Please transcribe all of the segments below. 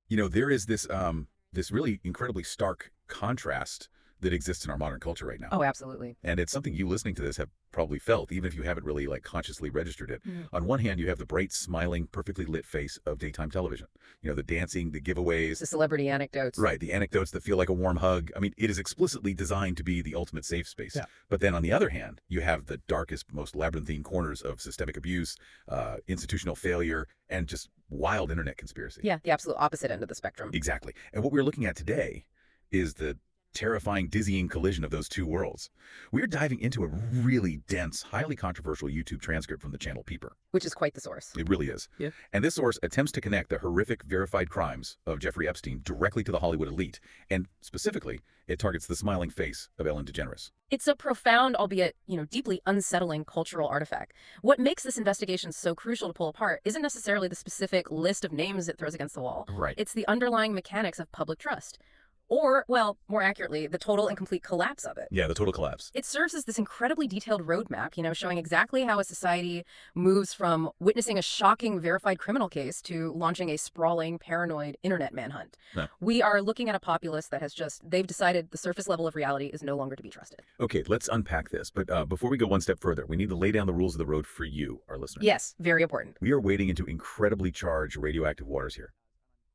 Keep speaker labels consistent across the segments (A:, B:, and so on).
A: There is this really incredibly stark contrast that exists in our modern culture right now.
B: Oh, absolutely.
A: And it's something you listening to this have probably felt, even if you haven't really consciously registered it.
B: Mhm.
A: On one hand, you have the bright, smiling, perfectly lit face of daytime television. The dancing, the giveaways,
B: The celebrity anecdotes.
A: right, the anecdotes that feel like a warm hug. I mean, it is explicitly designed to be the ultimate safe space.
B: Yeah.
A: But then on the other hand, you have the darkest, most labyrinthine corners of systemic abuse, institutional failure, and just wild internet conspiracy.
B: Yeah, the absolute opposite end of the spectrum.
A: Exactly. And what we're looking at today is the terrifying, dizzying collision of those two worlds. We're diving into a really dense, highly controversial YouTube transcript from the channel Peeper.
B: Which is quite the source.
A: It really is.
B: Yeah.
A: And this source attempts to connect the horrific, verified crimes of Jeffrey Epstein directly to the Hollywood elite. And specifically, it targets the smiling face of Ellen DeGeneres.
B: It's a profound, albeit, deeply unsettling cultural artifact. What makes this investigation so crucial to pull apart isn't necessarily the specific list of names it throws against the wall.
A: Right.
B: It's the underlying mechanics of public trust. Or, well, more accurately, the total and complete collapse of it.
A: Yeah, the total collapse.
B: It serves as this incredibly detailed roadmap, showing exactly how a society moves from witnessing a shocking verified criminal case to launching a sprawling, paranoid internet manhunt.
A: Yeah.
B: We are looking at a populace that they've decided the surface level of reality is no longer to be trusted.
A: Okay, let's unpack this. But before we go one step further, we need to lay down the rules of the road for you, our listeners.
B: Yes, very important.
A: We are wading into incredibly charged radioactive waters here.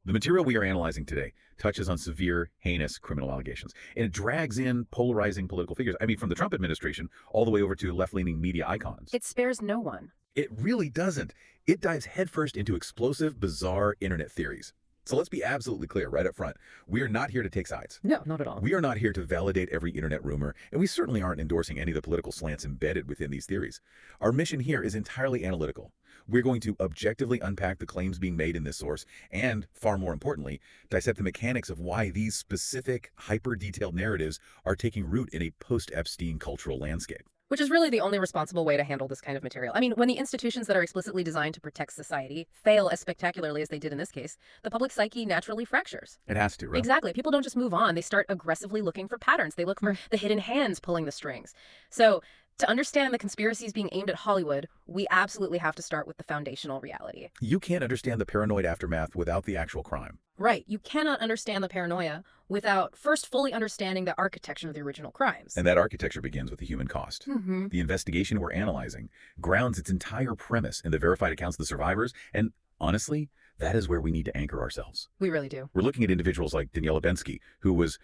A: The material we are analyzing today touches on severe, heinous criminal allegations, and it drags in polarizing political figures. I mean, from the Trump administration all the way over to left-leaning media icons.
B: It spares no one.
A: It really doesn't. It dives headfirst into explosive, bizarre internet theories. So let's be absolutely clear right up front. We are not here to take sides.
B: No, not at all.
A: We are not here to validate every internet rumor, and we certainly aren't endorsing any of the political slants embedded within these theories. Our mission here is entirely analytical. We're going to objectively unpack the claims being made in this source and, far more importantly, dissect the mechanics of why these specific, hyper-detailed narratives are taking root in a post-Epstein cultural landscape.
B: Which is really the only responsible way to handle this kind of material. I mean, when the institutions that are explicitly designed to protect society fail as spectacularly as they did in this case, the public psyche naturally fractures.
A: It has to, right?
B: Exactly. People don't just move on. They start aggressively looking for patterns. They look for the hidden hands pulling the strings. So to understand the conspiracies being aimed at Hollywood, we absolutely have to start with the foundational reality.
A: You can't understand the paranoid aftermath without the actual crime.
B: Right. You cannot understand the paranoia without first fully understanding the architecture of the original crimes.
A: And that architecture begins with the human cost.
B: Mm-hmm.
A: The investigation we're analyzing grounds its entire premise in the verified accounts of the survivors, and honestly, that is where we need to anchor ourselves.
B: We really do.
A: We're looking at individuals like Daniela Bensky, who was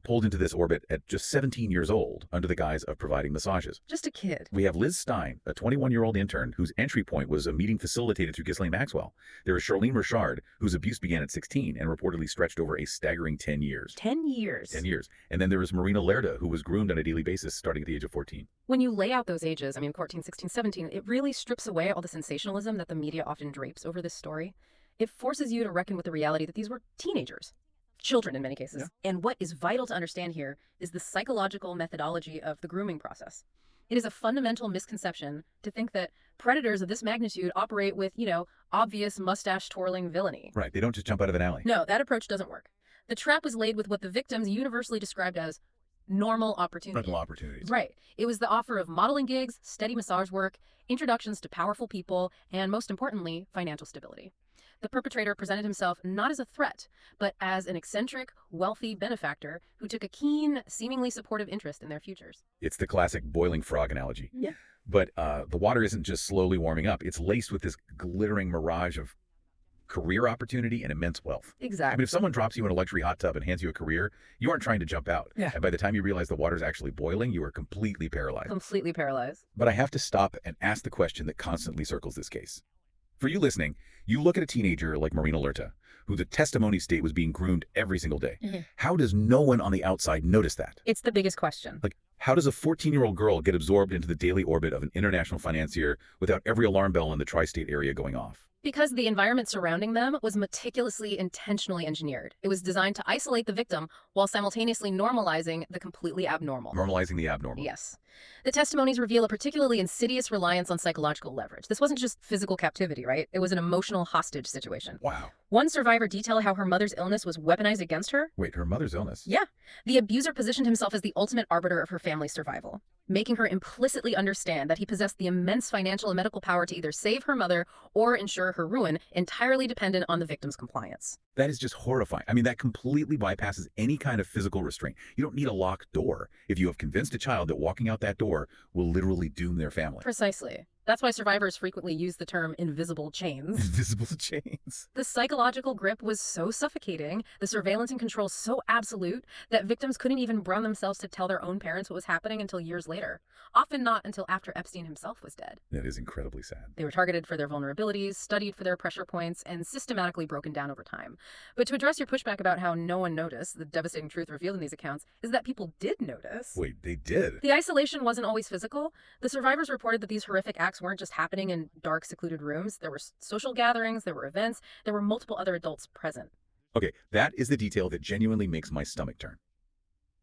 A: pulled into this orbit at just 17 years old under the guise of providing massages.
B: Just a kid.
A: We have Liz Stein, a 21-year-old intern whose entry point was a meeting facilitated through Ghislaine Maxwell. There is Charlene Richard, whose abuse began at 16 and reportedly stretched over a staggering 10 years.
B: 10 years.
A: 10 years. And then there is Marina Lerda, who was groomed on a daily basis starting at the age of 14.
B: When you lay out those ages, 14, 16, 17, it really strips away all the sensationalism that the media often drapes over this story. It forces you to reckon with the reality that these were teenagers, children in many cases. Yeah. And what is vital to understand here is the psychological methodology of the grooming process. It is a fundamental misconception to think that predators of this magnitude operate with, obvious mustache-twirling villainy.
A: Right. They don't just jump out of an alley.
B: No, that approach doesn't work. The trap was laid with what the victims universally described as normal opportunities.
A: Normal opportunities.
B: Right. It was the offer of modeling gigs, steady massage work, introductions to powerful people, and most importantly, financial stability. The perpetrator presented himself not as a threat, but as an eccentric, wealthy benefactor who took a keen, seemingly supportive interest in their futures.
A: It's the classic boiling frog analogy.
B: Yeah.
A: But the water isn't just slowly warming up. It's laced with this glittering mirage of career opportunity and immense wealth.
B: Exactly.
A: I mean, if someone drops you in a luxury hot tub and hands you a career, you aren't trying to jump out.
B: Yeah.
A: And by the time you realize the water's actually boiling, you are completely paralyzed.
B: Completely paralyzed.
A: But I have to stop and ask the question that constantly circles this case. For you listening, you look at a teenager like Marina Lerta, who the testimony state was being groomed every single day.
B: Mm-hmm.
A: How does no one on the outside notice that?
B: It's the biggest question.
A: Like, how does a 14-year-old girl get absorbed into the daily orbit of an international financier without every alarm bell in the tri-state area going off?
B: Because the environment surrounding them was meticulously, intentionally engineered. It was designed to isolate the victim while simultaneously normalizing the completely abnormal.
A: Normalizing the abnormal.
B: Yes. The testimonies reveal a particularly insidious reliance on psychological leverage. This wasn't just physical captivity, right? It was an emotional hostage situation.
A: Wow.
B: One survivor detailed how her mother's illness was weaponized against her.
A: Wait, her mother's illness?
B: Yeah. The abuser positioned himself as the ultimate arbiter of her family's survival. making her implicitly understand that he possessed the immense financial and medical power to either save her mother or ensure her ruin, entirely dependent on the victim's compliance.
A: That is just horrifying. I mean, that completely bypasses any kind of physical restraint. You don't need a locked door if you have convinced a child that walking out that door will literally doom their family.
B: Precisely. That's why survivors frequently use the term invisible chains.
A: Invisible chains.
B: The psychological grip was so suffocating, the surveillance and control so absolute, that victims couldn't even bring themselves to tell their own parents what was happening until years later. Often not until after Epstein himself was dead.
A: That is incredibly sad.
B: They were targeted for their vulnerabilities, studied for their pressure points, and systematically broken down over time. But to address your pushback about how no one noticed, the devastating truth revealed in these accounts is that people did notice.
A: Wait, they did?
B: The isolation wasn't always physical. The survivors reported that these horrific acts weren't just happening in dark, secluded rooms. There were social gatherings, there were events, there were multiple other adults present.
A: Okay, that is the detail that genuinely makes my stomach turn.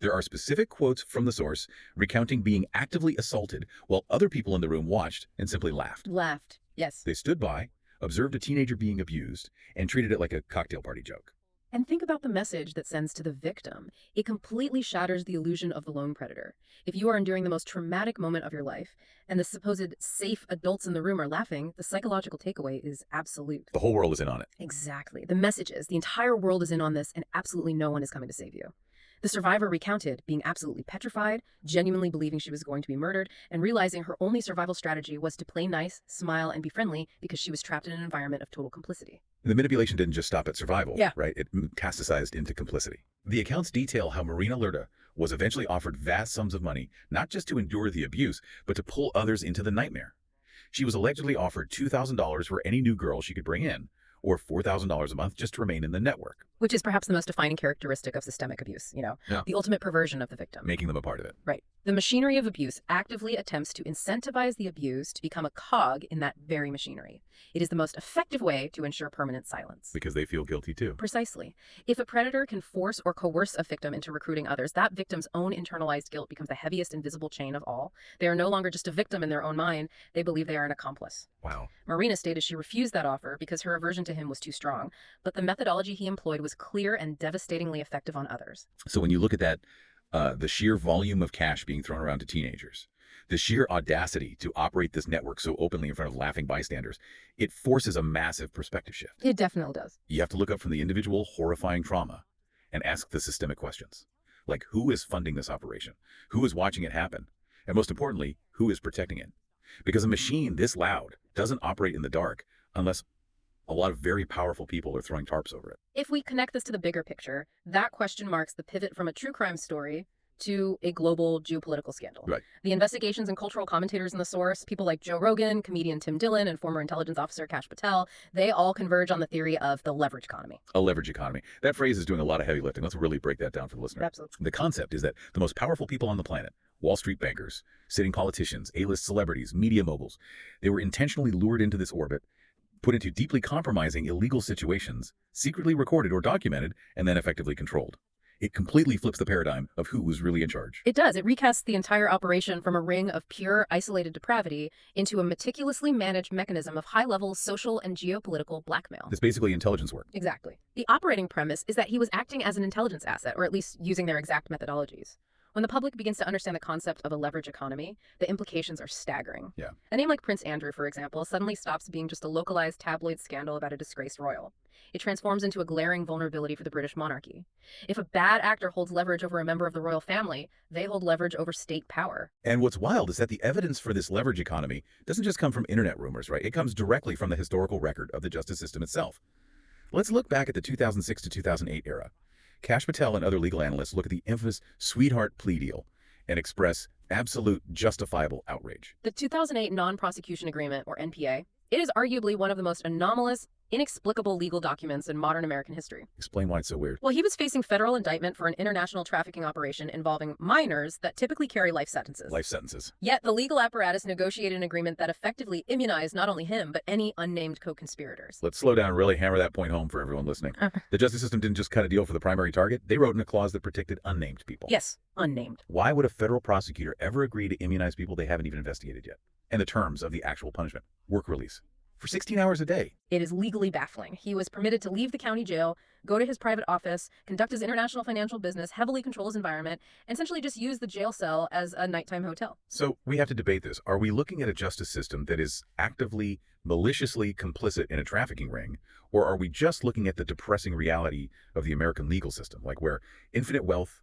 A: There are specific quotes from the source recounting being actively assaulted while other people in the room watched and simply laughed.
B: Laughed, yes.
A: They stood by, observed a teenager being abused, and treated it like a cocktail party joke.
B: And think about the message that sends to the victim. It completely shatters the illusion of the lone predator. If you are enduring the most traumatic moment of your life, and the supposed safe adults in the room are laughing, the psychological takeaway is absolute.
A: The whole world is in on it.
B: Exactly. The message is the entire world is in on this, and absolutely no one is coming to save you. The survivor recounted being absolutely petrified, genuinely believing she was going to be murdered, and realizing her only survival strategy was to play nice, smile, and be friendly because she was trapped in an environment of total complicity.
A: The manipulation didn't just stop at survival, right? It metastasized into complicity. The accounts detail how Marina Lerda was eventually offered vast sums of money, not just to endure the abuse, but to pull others into the nightmare. She was allegedly offered $2,000 for any new girl she could bring in, or $4,000 a month just to remain in the network.
B: Which is perhaps the most defining characteristic of systemic abuse, the ultimate perversion of the victim.
A: Making them a part of it.
B: Right. The machinery of abuse actively attempts to incentivize the abused to become a cog in that very machinery. It is the most effective way to ensure permanent silence.
A: Because they feel guilty too.
B: Precisely. If a predator can force or coerce a victim into recruiting others, that victim's own internalized guilt becomes the heaviest invisible chain of all. They are no longer just a victim in their own mind. They believe they are an accomplice.
A: Wow.
B: Marina stated she refused that offer because her aversion to him was too strong, but the methodology he employed was clear and devastatingly effective on others.
A: So when you look at that, the sheer volume of cash being thrown around to teenagers, the sheer audacity to operate this network so openly in front of laughing bystanders, it forces a massive perspective shift.
B: It definitely does.
A: You have to look up from the individual horrifying trauma and ask the systemic questions. Like, who is funding this operation? Who is watching it happen? And most importantly, who is protecting it? Because a machine this loud doesn't operate in the dark unless a lot of very powerful people are throwing tarps over it.
B: If we connect this to the bigger picture, that question marks the pivot from a true crime story to a global geopolitical scandal.
A: Right.
B: The investigations and cultural commentators in the source, people like Joe Rogan, comedian Tim Dillon, and former intelligence officer Katt Patel, they all converge on the theory of the leverage economy.
A: A leverage economy. That phrase is doing a lot of heavy lifting. Let's really break that down for the listener.
B: Absolutely.
A: The concept is that the most powerful people on the planet, Wall Street bankers, sitting politicians, A-list celebrities, media moguls, they were intentionally lured into this orbit, put into deeply compromising illegal situations, secretly recorded or documented, and then effectively controlled. It completely flips the paradigm of who was really in charge.
B: It does. It recasts the entire operation from a ring of pure, isolated depravity into a meticulously managed mechanism of high-level social and geopolitical blackmail.
A: It's basically intelligence work.
B: Exactly. The operating premise is that he was acting as an intelligence asset, or at least using their exact methodologies. When the public begins to understand the concept of a leverage economy, the implications are staggering.
A: Yeah.
B: A name like Prince Andrew, for example, suddenly stops being just a localized tabloid scandal about a disgraced royal. It transforms into a glaring vulnerability for the British monarchy. If a bad actor holds leverage over a member of the royal family, they hold leverage over state power.
A: And what's wild is that the evidence for this leverage economy doesn't just come from internet rumors, right? It comes directly from the historical record of the justice system itself. Let's look back at the 2006 to 2008 era. Katt Patel and other legal analysts look at the infamous sweetheart plea deal and express absolute justifiable outrage.
B: The 2008 Non-Prosecution Agreement, or NPA, it is arguably one of the most anomalous, inexplicable legal documents in modern American history.
A: Explain why it's so weird.
B: Well, he was facing federal indictment for an international trafficking operation involving minors that typically carry life sentences.
A: Life sentences.
B: Yet the legal apparatus negotiated an agreement that effectively immunized not only him, but any unnamed co-conspirators.
A: Let's slow down and really hammer that point home for everyone listening. The justice system didn't just cut a deal for the primary target. They wrote in a clause that protected unnamed people.
B: Yes, unnamed.
A: Why would a federal prosecutor ever agree to immunize people they haven't even investigated yet? And the terms of the actual punishment. Work release. for 16 hours a day.
B: It is legally baffling. He was permitted to leave the county jail, go to his private office, conduct his international financial business, heavily control his environment, and essentially just use the jail cell as a nighttime hotel.
A: So we have to debate this. Are we looking at a justice system that is actively, maliciously complicit in a trafficking ring, or are we just looking at the depressing reality of the American legal system, like where infinite wealth,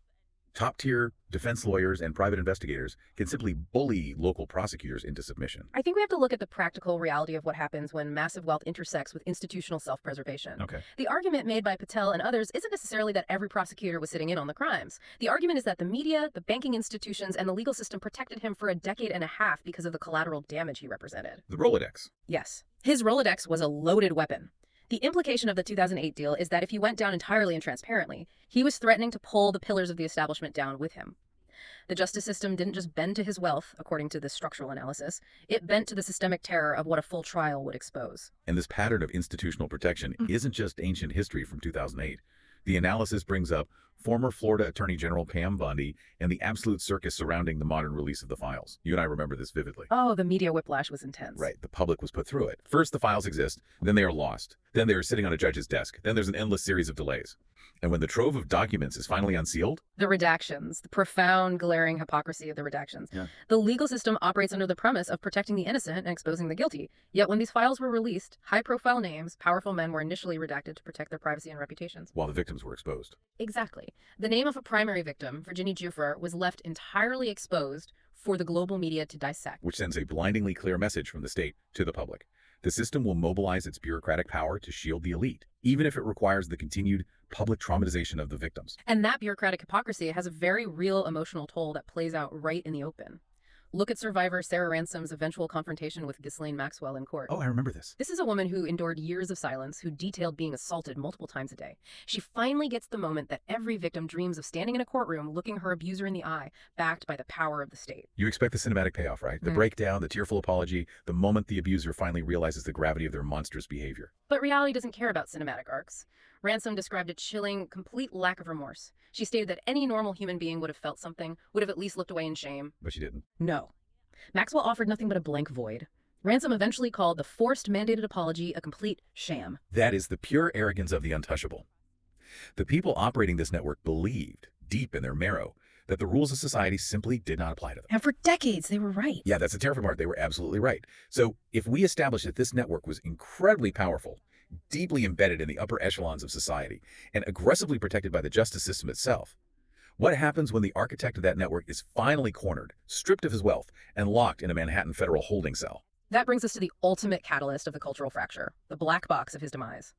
A: top-tier defense lawyers and private investigators can simply bully local prosecutors into submission?
B: I think we have to look at the practical reality of what happens when massive wealth intersects with institutional self-preservation.
A: Okay.
B: The argument made by Patel and others isn't necessarily that every prosecutor was sitting in on the crimes. The argument is that the media, the banking institutions, and the legal system protected him for a decade and a half because of the collateral damage he represented.
A: The Rolodex.
B: Yes. His Rolodex was a loaded weapon. The implication of the 2008 deal is that if he went down entirely and transparently, he was threatening to pull the pillars of the establishment down with him. The justice system didn't just bend to his wealth, according to this structural analysis. It bent to the systemic terror of what a full trial would expose.
A: And this pattern of institutional protection isn't just ancient history from 2008. The analysis brings up former Florida Attorney General Pam Bondi and the absolute circus surrounding the modern release of the files. You and I remember this vividly.
B: Oh, the media whiplash was intense.
A: Right. The public was put through it. First, the files exist. Then they are lost. Then they are sitting on a judge's desk. Then there's an endless series of delays. And when the trove of documents is finally unsealed,
B: the redactions, the profound, glaring hypocrisy of the redactions.
A: Yeah.
B: The legal system operates under the premise of protecting the innocent and exposing the guilty. Yet when these files were released, high-profile names, powerful men were initially redacted to protect their privacy and reputations.
A: while the victims were exposed.
B: Exactly. The name of a primary victim, Virginie Giuffre, was left entirely exposed for the global media to dissect.
A: Which sends a blindingly clear message from the state to the public. The system will mobilize its bureaucratic power to shield the elite, even if it requires the continued public traumatization of the victims.
B: And that bureaucratic hypocrisy has a very real emotional toll that plays out right in the open. Look at survivor Sarah Ransom's eventual confrontation with Ghislaine Maxwell in court.
A: Oh, I remember this.
B: This is a woman who endured years of silence, who detailed being assaulted multiple times a day. She finally gets the moment that every victim dreams of standing in a courtroom, looking her abuser in the eye, backed by the power of the state.
A: You expect the cinematic payoff, right? The breakdown, the tearful apology, the moment the abuser finally realizes the gravity of their monstrous behavior.
B: But reality doesn't care about cinematic arcs. Ransom described a chilling, complete lack of remorse. She stated that any normal human being would have felt something, would have at least looked away in shame.
A: But she didn't.
B: No. Maxwell offered nothing but a blank void. Ransom eventually called the forced mandated apology a complete sham.
A: That is the pure arrogance of the untouchable. The people operating this network believed, deep in their marrow, that the rules of society simply did not apply to them.
B: And for decades, they were right.
A: Yeah, that's the terrifying part. They were absolutely right. So if we establish that this network was incredibly powerful, deeply embedded in the upper echelons of society, and aggressively protected by the justice system itself, what happens when the architect of that network is finally cornered, stripped of his wealth, and locked in a Manhattan federal holding cell?
B: That brings us to the ultimate catalyst of the cultural fracture, the black box of his demise.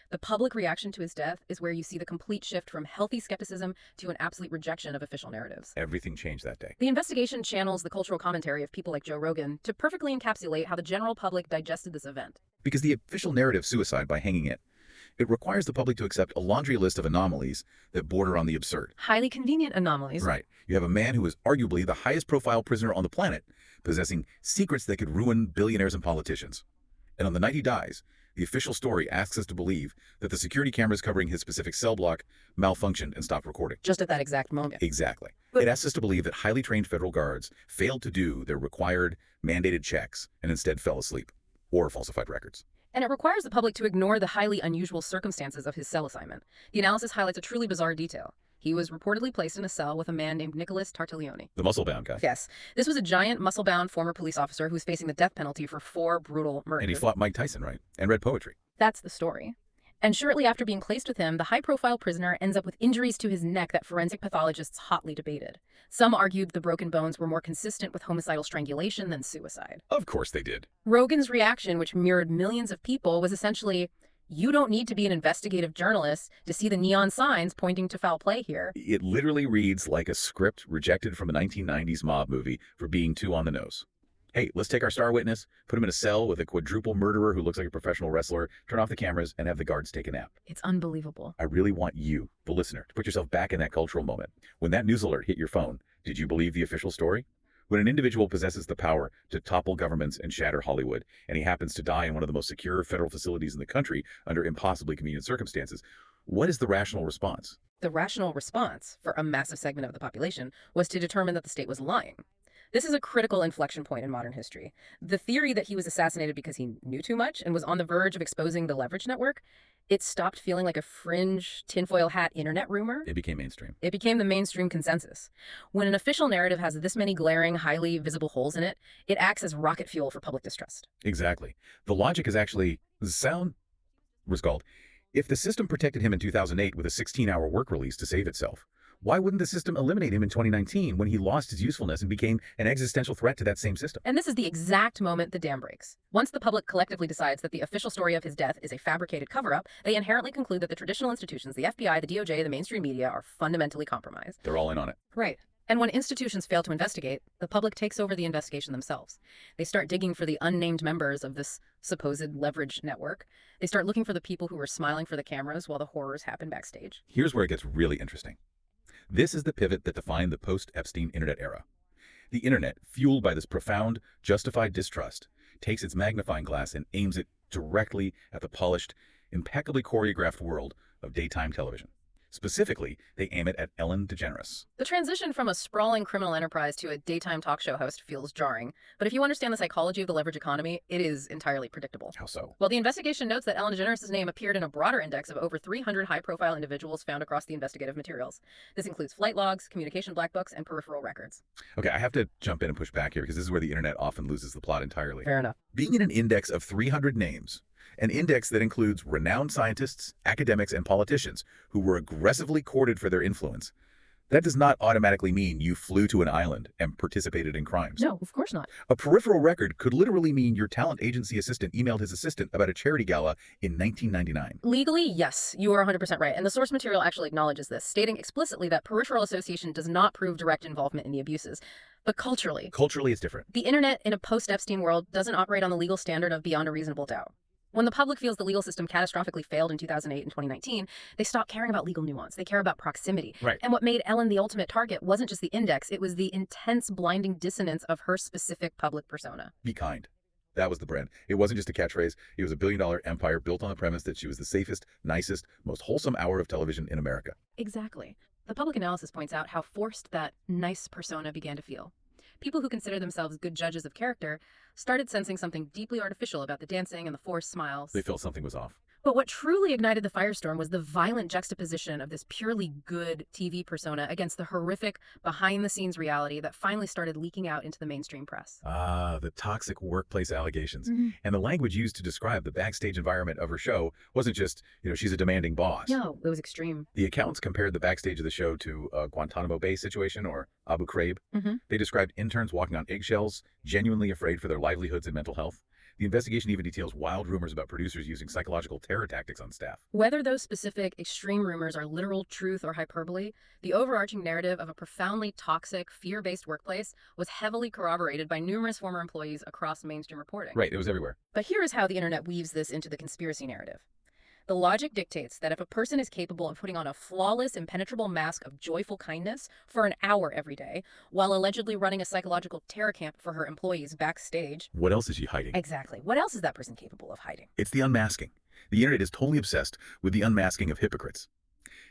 B: The public reaction to his death is where you see the complete shift from healthy skepticism to an absolute rejection of official narratives.
A: Everything changed that day.
B: The investigation channels the cultural commentary of people like Joe Rogan to perfectly encapsulate how the general public digested this event.
A: Because the official narrative suicide by hanging it requires the public to accept a laundry list of anomalies that border on the absurd.
B: Highly convenient anomalies.
A: Right. You have a man who is arguably the highest profile prisoner on the planet, possessing secrets that could ruin billionaires and politicians. And on the night he dies, the official story asks us to believe that the security cameras covering his specific cell block malfunctioned and stopped recording.
B: Just at that exact moment.
A: Exactly.
B: But
A: it asks us to believe that highly trained federal guards failed to do their required, mandated checks and instead fell asleep or falsified records.
B: And it requires the public to ignore the highly unusual circumstances of his cell assignment. The analysis highlights a truly bizarre detail. He was reportedly placed in a cell with a man named Nicholas Tartaglione.
A: The muscle-bound guy.
B: Yes. This was a giant, muscle-bound former police officer who was facing the death penalty for 4 brutal murders.
A: And he fought Mike Tyson, right? And read poetry.
B: That's the story. And shortly after being placed with him, the high-profile prisoner ends up with injuries to his neck that forensic pathologists hotly debated. Some argued the broken bones were more consistent with homicidal strangulation than suicide.
A: Of course they did.
B: Rogan's reaction, which mirrored millions of people, was essentially, you don't need to be an investigative journalist to see the neon signs pointing to foul play here.
A: It literally reads like a script rejected from a 1990s mob movie for being too on the nose. Hey, let's take our star witness, put him in a cell with a quadruple murderer who looks like a professional wrestler, turn off the cameras, and have the guards take a nap.
B: It's unbelievable.
A: I really want you, the listener, to put yourself back in that cultural moment. When that news alert hit your phone, did you believe the official story? When an individual possesses the power to topple governments and shatter Hollywood, and he happens to die in one of the most secure federal facilities in the country under impossibly convenient circumstances, what is the rational response?
B: The rational response for a massive segment of the population was to determine that the state was lying. This is a critical inflection point in modern history. The theory that he was assassinated because he knew too much and was on the verge of exposing the leverage network, it stopped feeling like a fringe tinfoil hat internet rumor.
A: It became mainstream.
B: It became the mainstream consensus. When an official narrative has this many glaring, highly visible holes in it, it acts as rocket fuel for public distrust.
A: Exactly. The logic is actually sound, was called. If the system protected him in 2008 with a 16-hour work release to save itself, why wouldn't the system eliminate him in 2019 when he lost his usefulness and became an existential threat to that same system?
B: And this is the exact moment the dam breaks. Once the public collectively decides that the official story of his death is a fabricated cover-up, they inherently conclude that the traditional institutions, the FBI, the DOJ, the mainstream media, are fundamentally compromised.
A: They're all in on it.
B: Right. And when institutions fail to investigate, the public takes over the investigation themselves. They start digging for the unnamed members of this supposed leverage network. They start looking for the people who were smiling for the cameras while the horrors happen backstage.
A: Here's where it gets really interesting. This is the pivot that defined the post-Epstein internet era. The internet, fueled by this profound, justified distrust, takes its magnifying glass and aims it directly at the polished, impeccably choreographed world of daytime television. Specifically, they aim it at Ellen DeGeneres.
B: The transition from a sprawling criminal enterprise to a daytime talk show host feels jarring, but if you understand the psychology of the leverage economy, it is entirely predictable.
A: How so?
B: Well, the investigation notes that Ellen DeGeneres' name appeared in a broader index of over 300 high-profile individuals found across the investigative materials. This includes flight logs, communication black books, and peripheral records.
A: Okay, I have to jump in and push back here because this is where the internet often loses the plot entirely.
B: Fair enough.
A: Being in an index of 300 names, an index that includes renowned scientists, academics, and politicians who were aggressively courted for their influence, that does not automatically mean you flew to an island and participated in crimes.
B: No, of course not.
A: A peripheral record could literally mean your talent agency assistant emailed his assistant about a charity gala in 1999.
B: Legally, yes, you are 100% right, and the source material actually acknowledges this, stating explicitly that peripheral association does not prove direct involvement in the abuses. But culturally,
A: It's different.
B: the internet in a post-Epstein world doesn't operate on the legal standard of beyond a reasonable doubt. When the public feels the legal system catastrophically failed in 2008 and 2019, they stop caring about legal nuance. They care about proximity.
A: Right.
B: And what made Ellen the ultimate target wasn't just the index, it was the intense, blinding dissonance of her specific public persona.
A: Be kind. That was the brand. It wasn't just a catchphrase. It was a billion-dollar empire built on the premise that she was the safest, nicest, most wholesome hour of television in America.
B: Exactly. The public analysis points out how forced that nice persona began to feel. People who consider themselves good judges of character started sensing something deeply artificial about the dancing and the forced smiles.
A: They felt something was off.
B: But what truly ignited the firestorm was the violent juxtaposition of this purely good TV persona against the horrific behind-the-scenes reality that finally started leaking out into the mainstream press.
A: The toxic workplace allegations. And the language used to describe the backstage environment of her show wasn't just, she's a demanding boss.
B: No, it was extreme.
A: The accounts compared the backstage of the show to a Guantanamo Bay situation or Abu Ghraib. They described interns walking on eggshells, genuinely afraid for their livelihoods and mental health. The investigation even details wild rumors about producers using psychological terror tactics on staff.
B: Whether those specific extreme rumors are literal truth or hyperbole, the overarching narrative of a profoundly toxic, fear-based workplace was heavily corroborated by numerous former employees across mainstream reporting.
A: Right, it was everywhere.
B: But here is how the internet weaves this into the conspiracy narrative. The logic dictates that if a person is capable of putting on a flawless, impenetrable mask of joyful kindness for an hour every day, while allegedly running a psychological terror camp for her employees backstage...
A: What else is she hiding?
B: Exactly. What else is that person capable of hiding?
A: It's the unmasking. The internet is totally obsessed with the unmasking of hypocrites.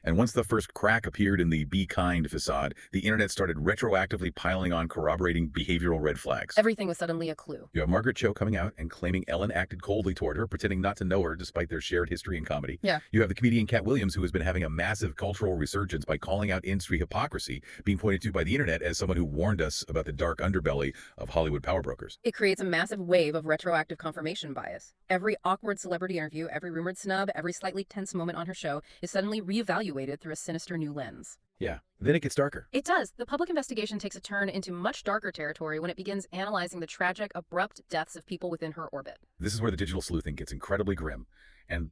A: And once the first crack appeared in the be kind facade, the internet started retroactively piling on corroborating behavioral red flags.
B: Everything was suddenly a clue.
A: You have Margaret Cho coming out and claiming Ellen acted coldly toward her, pretending not to know her despite their shared history in comedy.
B: Yeah.
A: You have the comedian Katt Williams, who has been having a massive cultural resurgence by calling out industry hypocrisy, being pointed to by the internet as someone who warned us about the dark underbelly of Hollywood power brokers.
B: It creates a massive wave of retroactive confirmation bias. Every awkward celebrity interview, every rumored snub, every slightly tense moment on her show is suddenly reevaluated through a sinister new lens.
A: Yeah. Then it gets darker.
B: It does. The public investigation takes a turn into much darker territory when it begins analyzing the tragic, abrupt deaths of people within her orbit.
A: This is where the digital sleuthing gets incredibly grim and,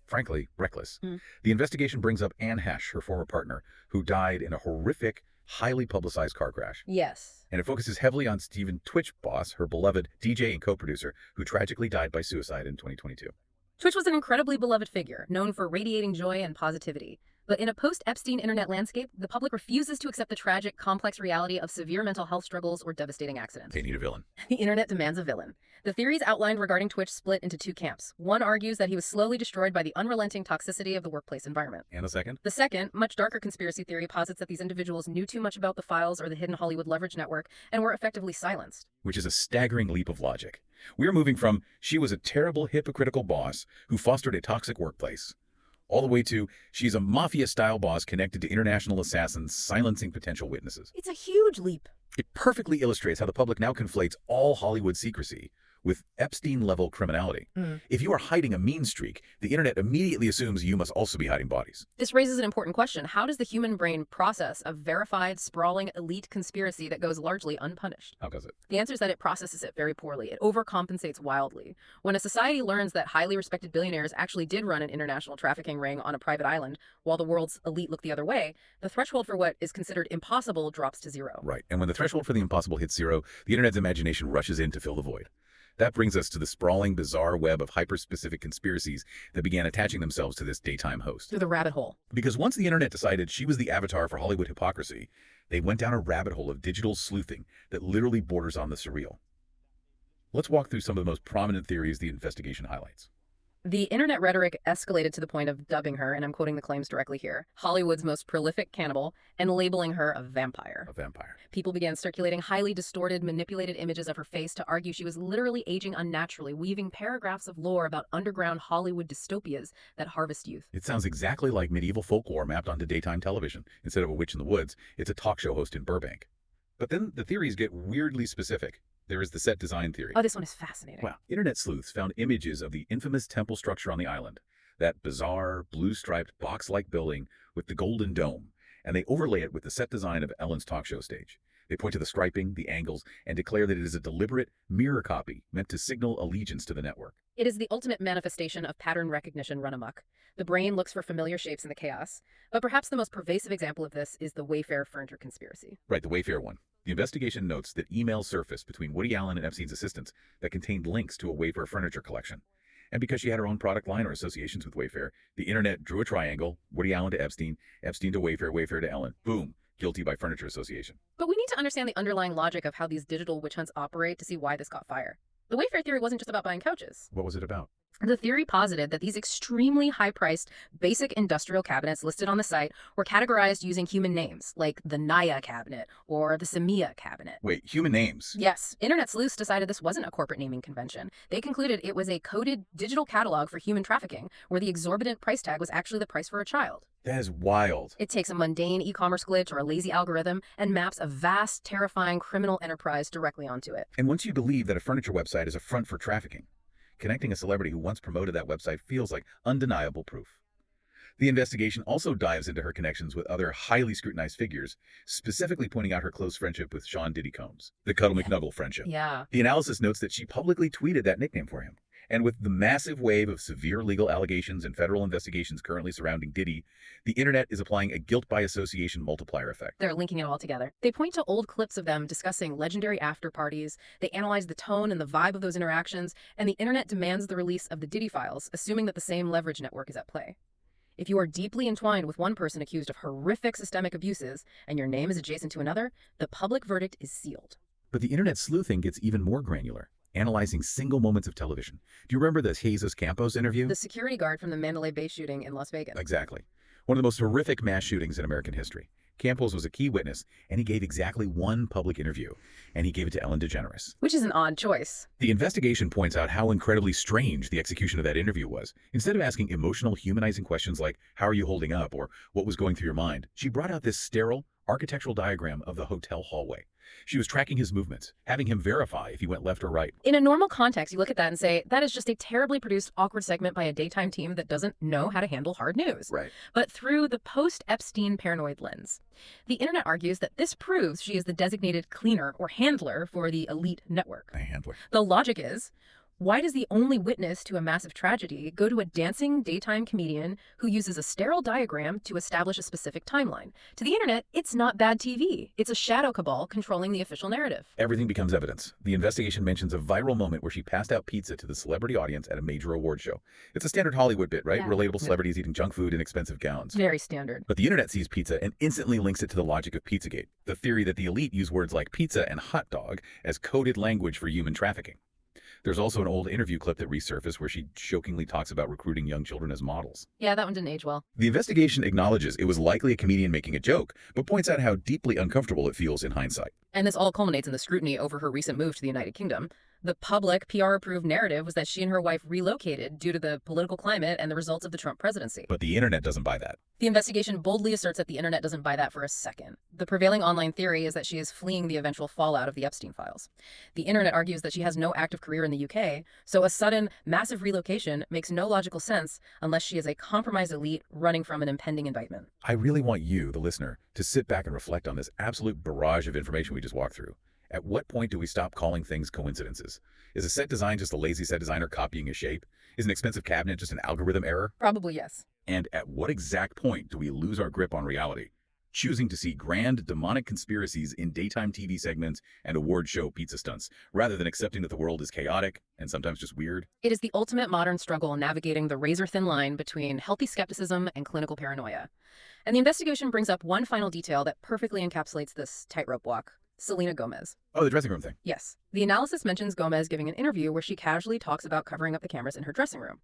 A: frankly, reckless. The investigation brings up Anne Hesh, her former partner, who died in a horrific, highly publicized car crash.
B: Yes.
A: And it focuses heavily on Stephen Twitch Boss, her beloved DJ and co-producer, who tragically died by suicide in 2022.
B: Twitch was an incredibly beloved figure, known for radiating joy and positivity. But in a post-Epstein internet landscape, the public refuses to accept the tragic, complex reality of severe mental health struggles or devastating accidents.
A: They need a villain.
B: The internet demands a villain. The theories outlined regarding Twitch split into two camps. One argues that he was slowly destroyed by the unrelenting toxicity of the workplace environment.
A: And the second?
B: The second, much darker conspiracy theory posits that these individuals knew too much about the files or the hidden Hollywood leverage network and were effectively silenced.
A: Which is a staggering leap of logic. We're moving from she was a terrible, hypocritical boss who fostered a toxic workplace, all the way to she's a mafia-style boss connected to international assassins silencing potential witnesses.
B: It's a huge leap.
A: It perfectly illustrates how the public now conflates all Hollywood secrecy with Epstein-level criminality. If you are hiding a mean streak, the internet immediately assumes you must also be hiding bodies.
B: This raises an important question. How does the human brain process a verified, sprawling, elite conspiracy that goes largely unpunished?
A: How does it?
B: The answer is that it processes it very poorly. It overcompensates wildly. When a society learns that highly respected billionaires actually did run an international trafficking ring on a private island while the world's elite look the other way, the threshold for what is considered impossible drops to zero.
A: Right. And when the threshold for the impossible hits zero, the internet's imagination rushes in to fill the void. That brings us to the sprawling, bizarre web of hyper-specific conspiracies that began attaching themselves to this daytime host.
B: Through the rabbit hole.
A: Because once the internet decided she was the avatar for Hollywood hypocrisy, they went down a rabbit hole of digital sleuthing that literally borders on the surreal. Let's walk through some of the most prominent theories the investigation highlights.
B: The internet rhetoric escalated to the point of dubbing her, and I'm quoting the claims directly here, Hollywood's most prolific cannibal, and labeling her a vampire.
A: A vampire.
B: People began circulating highly distorted, manipulated images of her face to argue she was literally aging unnaturally, weaving paragraphs of lore about underground Hollywood dystopias that harvest youth.
A: It sounds exactly like medieval folklore mapped onto daytime television. Instead of a witch in the woods, it's a talk show host in Burbank. But then the theories get weirdly specific. There is the set design theory.
B: Oh, this one is fascinating.
A: Wow. Internet sleuths found images of the infamous temple structure on the island, that bizarre, blue-striped, box-like building with the golden dome, and they overlay it with the set design of Ellen's talk show stage. They point to the striping, the angles, and declare that it is a deliberate mirror copy meant to signal allegiance to the network.
B: It is the ultimate manifestation of pattern recognition run amok. The brain looks for familiar shapes in the chaos, but perhaps the most pervasive example of this is the Wayfair furniture conspiracy.
A: Right, the Wayfair one. The investigation notes that emails surfaced between Woody Allen and Epstein's assistants that contained links to a Wayfair furniture collection. And because she had her own product line or associations with Wayfair, the internet drew a triangle, Woody Allen to Epstein, Epstein to Wayfair, Wayfair to Ellen. Boom. Guilty by furniture association.
B: But we need to understand the underlying logic of how these digital witch hunts operate to see why this caught fire. The Wayfair theory wasn't just about buying couches.
A: What was it about?
B: The theory posited that these extremely high-priced, basic industrial cabinets listed on the site were categorized using human names, like the Naya cabinet or the Samia cabinet.
A: Wait, human names?
B: Yes. Internet sleuths decided this wasn't a corporate naming convention. They concluded it was a coded digital catalog for human trafficking, where the exorbitant price tag was actually the price for a child.
A: That is wild.
B: It takes a mundane e-commerce glitch or a lazy algorithm and maps a vast, terrifying criminal enterprise directly onto it.
A: And once you believe that a furniture website is a front for trafficking, connecting a celebrity who once promoted that website feels like undeniable proof. The investigation also dives into her connections with other highly scrutinized figures, specifically pointing out her close friendship with Sean Diddy Combs, the Cuddle McNuggle friendship.
B: Yeah.
A: The analysis notes that she publicly tweeted that nickname for him. And with the massive wave of severe legal allegations and federal investigations currently surrounding Diddy, the internet is applying a guilt by association multiplier effect.
B: They're linking it all together. They point to old clips of them discussing legendary after parties. They analyze the tone and the vibe of those interactions, and the internet demands the release of the Diddy files, assuming that the same leverage network is at play. If you are deeply entwined with one person accused of horrific systemic abuses, and your name is adjacent to another, the public verdict is sealed.
A: But the internet sleuthing gets even more granular, analyzing single moments of television. Do you remember the Jesus Campos interview?
B: The security guard from the Mandalay Bay shooting in Las Vegas.
A: Exactly. One of the most horrific mass shootings in American history. Campos was a key witness, and he gave exactly one public interview, and he gave it to Ellen DeGeneres.
B: Which is an odd choice.
A: The investigation points out how incredibly strange the execution of that interview was. Instead of asking emotional, humanizing questions like, how are you holding up, or what was going through your mind, she brought out this sterile, architectural diagram of the hotel hallway. She was tracking his movements, having him verify if he went left or right.
B: In a normal context, you look at that and say, that is just a terribly produced, awkward segment by a daytime team that doesn't know how to handle hard news.
A: Right.
B: But through the post-Epstein paranoid lens, the internet argues that this proves she is the designated cleaner or handler for the elite network.
A: A handler.
B: The logic is, Why does the only witness to a massive tragedy go to a dancing daytime comedian who uses a sterile diagram to establish a specific timeline? To the internet, it's not bad TV. It's a shadow cabal controlling the official narrative.
A: Everything becomes evidence. The investigation mentions a viral moment where she passed out pizza to the celebrity audience at a major award show. It's a standard Hollywood bit, right?
B: Yeah.
A: Relatable celebrities eating junk food in expensive gowns.
B: Very standard.
A: But the internet sees pizza and instantly links it to the logic of Pizzagate, the theory that the elite use words like pizza and hot dog as coded language for human trafficking. There's also an old interview clip that resurfaced where she jokingly talks about recruiting young children as models.
B: Yeah, that one didn't age well.
A: The investigation acknowledges it was likely a comedian making a joke, but points out how deeply uncomfortable it feels in hindsight.
B: And this all culminates in the scrutiny over her recent move to the United Kingdom. The public, PR-approved narrative was that she and her wife relocated due to the political climate and the results of the Trump presidency.
A: But the internet doesn't buy that.
B: The investigation boldly asserts that the internet doesn't buy that for a second. The prevailing online theory is that she is fleeing the eventual fallout of the Epstein files. The internet argues that she has no active career in the UK, so a sudden, massive relocation makes no logical sense unless she is a compromised elite running from an impending indictment.
A: I really want you, the listener, to sit back and reflect on this absolute barrage of information we just walked through. At what point do we stop calling things coincidences? Is a set design just a lazy set designer copying a shape? Is an expensive cabinet just an algorithm error?
B: Probably yes.
A: And at what exact point do we lose our grip on reality, choosing to see grand, demonic conspiracies in daytime TV segments and award show pizza stunts, rather than accepting that the world is chaotic and sometimes just weird?
B: It is the ultimate modern struggle navigating the razor-thin line between healthy skepticism and clinical paranoia. And the investigation brings up one final detail that perfectly encapsulates this tightrope walk. Selena Gomez.
A: Oh, the dressing room thing.
B: Yes. The analysis mentions Gomez giving an interview where she casually talks about covering up the cameras in her dressing room.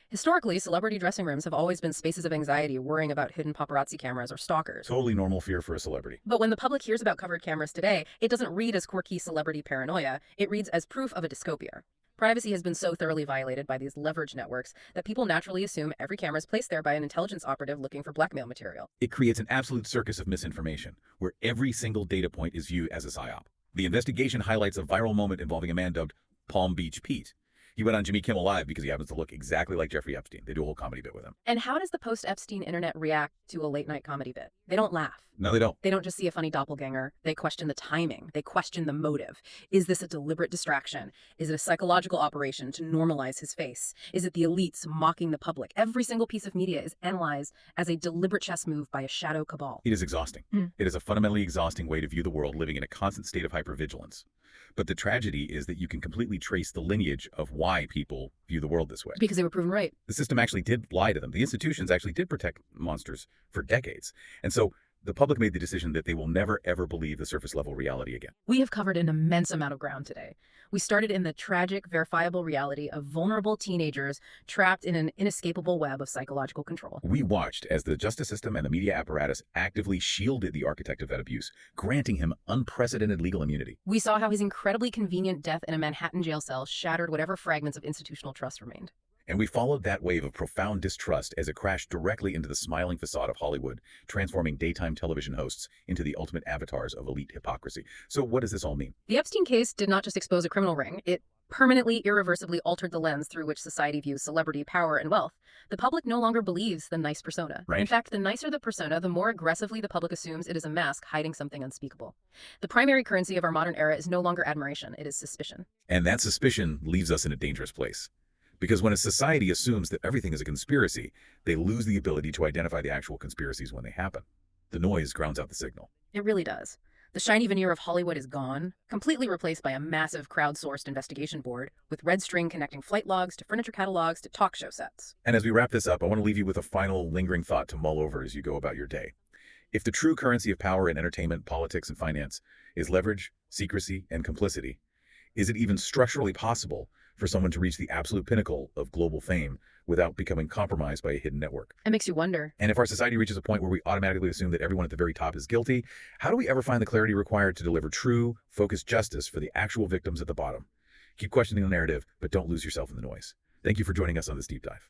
B: Historically, celebrity dressing rooms have always been spaces of anxiety, worrying about hidden paparazzi cameras or stalkers.
A: Totally normal fear for a celebrity.
B: But when the public hears about covered cameras today, it doesn't read as quirky celebrity paranoia. It reads as proof of a dystopia. Privacy has been so thoroughly violated by these leverage networks that people naturally assume every camera is placed there by an intelligence operative looking for blackmail material.
A: It creates an absolute circus of misinformation, where every single data point is viewed as a psyop. The investigation highlights a viral moment involving a man dubbed Palm Beach Pete. He went on Jimmy Kimmel Live because he happens to look exactly like Jeffrey Epstein. They do a whole comedy bit with him.
B: And how does the post-Epstein internet react to a late-night comedy bit? They don't laugh.
A: No, they don't.
B: They don't just see a funny doppelganger. They question the timing. They question the motive. Is this a deliberate distraction? Is it a psychological operation to normalize his face? Is it the elites mocking the public? Every single piece of media is analyzed as a deliberate chess move by a shadow cabal.
A: It is exhausting. It is a fundamentally exhausting way to view the world, living in a constant state of hypervigilance. But the tragedy is that you can completely trace the lineage of why people view the world this way.
B: Because they were proven right.
A: The system actually did lie to them. The institutions actually did protect monsters for decades. And so the public made the decision that they will never, ever believe the surface level reality again.
B: We have covered an immense amount of ground today. We started in the tragic, verifiable reality of vulnerable teenagers trapped in an inescapable web of psychological control.
A: We watched as the justice system and the media apparatus actively shielded the architect of that abuse, granting him unprecedented legal immunity.
B: We saw how his incredibly convenient death in a Manhattan jail cell shattered whatever fragments of institutional trust remained.
A: And we followed that wave of profound distrust as it crashed directly into the smiling facade of Hollywood, transforming daytime television hosts into the ultimate avatars of elite hypocrisy. So what does this all mean?
B: The Epstein case did not just expose a criminal ring, it permanently, irreversibly altered the lens through which society views celebrity, power, and wealth. The public no longer believes the nice persona.
A: Right.
B: In fact, the nicer the persona, the more aggressively the public assumes it is a mask hiding something unspeakable. The primary currency of our modern era is no longer admiration, it is suspicion.
A: And that suspicion leaves us in a dangerous place. Because when a society assumes that everything is a conspiracy, they lose the ability to identify the actual conspiracies when they happen. The noise drowns out the signal.
B: It really does. The shiny veneer of Hollywood is gone, completely replaced by a massive crowdsourced investigation board with red string connecting flight logs to furniture catalogs to talk show sets.
A: And as we wrap this up, I want to leave you with a final lingering thought to mull over as you go about your day. If the true currency of power in entertainment, politics, and finance is leverage, secrecy, and complicity, is it even structurally possible for someone to reach the absolute pinnacle of global fame without becoming compromised by a hidden network?
B: It makes you wonder.
A: And if our society reaches a point where we automatically assume that everyone at the very top is guilty, how do we ever find the clarity required to deliver true, focused justice for the actual victims at the bottom? Keep questioning the narrative, but don't lose yourself in the noise. Thank you for joining us on this deep dive.